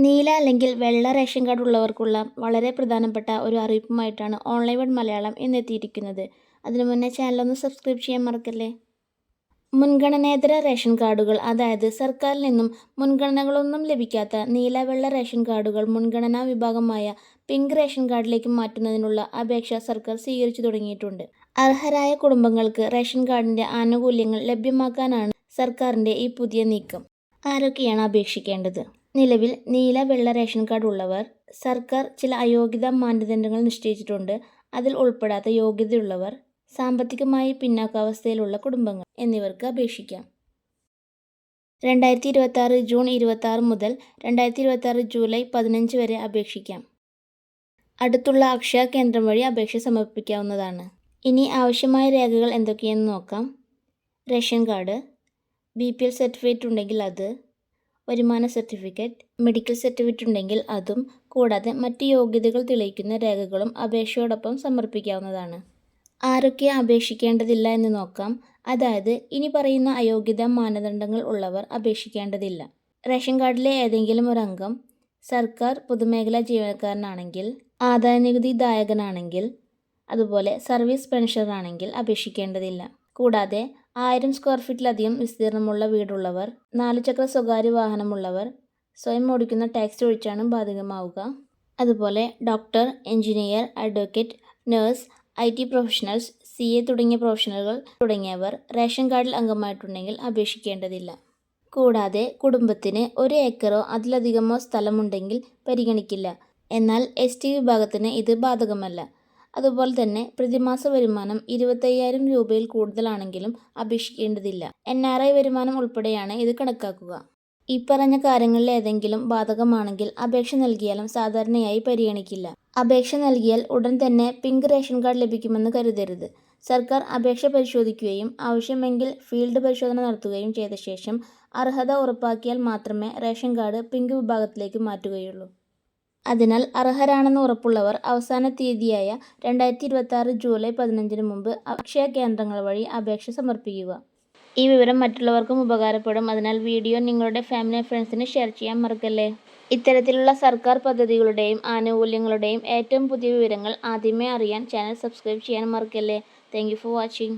നീല അല്ലെങ്കിൽ വെള്ള റേഷൻ കാർഡ് ഉള്ളവർക്കുള്ള വളരെ പ്രധാനപ്പെട്ട ഒരു അറിയിപ്പുമായിട്ടാണ് ഓൺലൈൻ വൺ മലയാളം ഇന്നെത്തിയിരിക്കുന്നത്. അതിനു മുന്നേ ചാനലൊന്ന് സബ്സ്ക്രൈബ് ചെയ്യാൻ മറക്കല്ലേ. മുൻഗണനേതര റേഷൻ കാർഡുകൾ, അതായത് സർക്കാരിൽ നിന്നും മുൻഗണനകളൊന്നും ലഭിക്കാത്ത നീല വെള്ള റേഷൻ കാർഡുകൾ മുൻഗണനാ വിഭാഗമായ പിങ്ക് റേഷൻ കാർഡിലേക്ക് മാറ്റുന്നതിനുള്ള അപേക്ഷ സർക്കാർ സ്വീകരിച്ചു തുടങ്ങിയിട്ടുണ്ട്. അർഹരായ കുടുംബങ്ങൾക്ക് റേഷൻ കാർഡിന്റെ ആനുകൂല്യങ്ങൾ ലഭ്യമാക്കാനാണ് സർക്കാരിന്റെ ഈ പുതിയ നീക്കം. ആരൊക്കെയാണ് അപേക്ഷിക്കേണ്ടത്? നിലവിൽ നീല വെള്ള റേഷൻ കാർഡ് ഉള്ളവർ, സർക്കാർ ചില അയോഗ്യതാ മാനദണ്ഡങ്ങൾ നിശ്ചയിച്ചിട്ടുണ്ട്. അതിൽ ഉൾപ്പെടാത്ത യോഗ്യതയുള്ളവർ, സാമ്പത്തികമായി പിന്നാക്കാവസ്ഥയിലുള്ള കുടുംബങ്ങൾ എന്നിവർക്ക് അപേക്ഷിക്കാം. 2026 ജൂൺ 26 മുതൽ 2026 ജൂലൈ 15 വരെ അപേക്ഷിക്കാം. അടുത്തുള്ള അക്ഷയ കേന്ദ്രം വഴി അപേക്ഷ സമർപ്പിക്കാവുന്നതാണ്. ഇനി ആവശ്യമായ രേഖകൾ എന്തൊക്കെയെന്ന് നോക്കാം. റേഷൻ കാർഡ്, BPL സർട്ടിഫിക്കറ്റ് ഉണ്ടെങ്കിൽ അത്, വരുമാന സർട്ടിഫിക്കറ്റ്, മെഡിക്കൽ സർട്ടിഫിക്കറ്റ് ഉണ്ടെങ്കിൽ അതും, കൂടാതെ മറ്റ് യോഗ്യതകൾ തെളിയിക്കുന്ന രേഖകളും അപേക്ഷയോടൊപ്പം സമർപ്പിക്കാവുന്നതാണ്. ആരൊക്കെ അപേക്ഷിക്കേണ്ടതില്ല എന്ന് നോക്കാം. അതായത് ഇനി പറയുന്ന അയോഗ്യതാ മാനദണ്ഡങ്ങൾ ഉള്ളവർ അപേക്ഷിക്കേണ്ടതില്ല. റേഷൻ കാർഡിലെ ഏതെങ്കിലും ഒരു അംഗം സർക്കാർ പൊതുമേഖലാ ജീവനക്കാരനാണെങ്കിൽ, ആദായനികുതി ദായകനാണെങ്കിൽ, അതുപോലെ സർവീസ് പെൻഷനറാണെങ്കിൽ അപേക്ഷിക്കേണ്ടതില്ല. കൂടാതെ 1000 സ്ക്വയർ ഫീറ്റിലധികം വിസ്തീർണമുള്ള വീടുള്ളവർ, 4 ചക്ര സ്വകാര്യ വാഹനമുള്ളവർ, സ്വയം ഓടിക്കുന്ന ടാക്സി ഒഴിച്ചാണ് ബാധകമാവുക. അതുപോലെ doctor, engineer, advocate, nurse, IT professionals, CA തുടങ്ങിയ പ്രൊഫഷണലുകൾ തുടങ്ങിയവർ റേഷൻ കാർഡിൽ അംഗമായിട്ടുണ്ടെങ്കിൽ അപേക്ഷിക്കേണ്ടതില്ല. കൂടാതെ കുടുംബത്തിന് 1 ഏക്കറോ അതിലധികമോ സ്ഥലമുണ്ടെങ്കിൽ പരിഗണിക്കില്ല. എന്നാൽ ST വിഭാഗത്തിന് ഇത് ബാധകമല്ല. അതുപോലെ തന്നെ പ്രതിമാസ വരുമാനം 25,000 രൂപയിൽ കൂടുതലാണെങ്കിലും അപേക്ഷിക്കേണ്ടതില്ല. NRI വരുമാനം ഉൾപ്പെടെയാണ് ഇത് കണക്കാക്കുക. ഈ പറഞ്ഞ കാര്യങ്ങളിൽ ഏതെങ്കിലും ബാധകമാണെങ്കിൽ അപേക്ഷ നൽകിയാലും സാധാരണയായി പരിഗണിക്കില്ല. അപേക്ഷ നൽകിയാൽ ഉടൻ തന്നെ പിങ്ക് റേഷൻ കാർഡ് ലഭിക്കുമെന്ന് കരുതരുത്. സർക്കാർ അപേക്ഷ പരിശോധിക്കുകയും ആവശ്യമെങ്കിൽ ഫീൽഡ് പരിശോധന നടത്തുകയും ചെയ്ത ശേഷം അർഹത ഉറപ്പാക്കിയാൽ മാത്രമേ റേഷൻ കാർഡ് പിങ്ക് വിഭാഗത്തിലേക്ക് മാറ്റുകയുള്ളൂ. അതിനാൽ അർഹരാണെന്ന് ഉറപ്പുള്ളവർ അവസാന തീയതിയായ 2026 ജൂലൈ 15 മുമ്പ് അക്ഷയ കേന്ദ്രങ്ങൾ വഴി അപേക്ഷ സമർപ്പിക്കുക. ഈ വിവരം മറ്റുള്ളവർക്കും ഉപകാരപ്പെടും. അതിനാൽ വീഡിയോ നിങ്ങളുടെ ഫാമിലി ആൻഡ് ഫ്രണ്ട്സിന് ഷെയർ ചെയ്യാൻ മറക്കല്ലേ. ഇത്തരത്തിലുള്ള സർക്കാർ പദ്ധതികളുടെയും ആനുകൂല്യങ്ങളുടെയും ഏറ്റവും പുതിയ വിവരങ്ങൾ ആദ്യമേ അറിയാൻ ചാനൽ സബ്സ്ക്രൈബ് ചെയ്യാൻ മറക്കല്ലേ. Thank you for watching.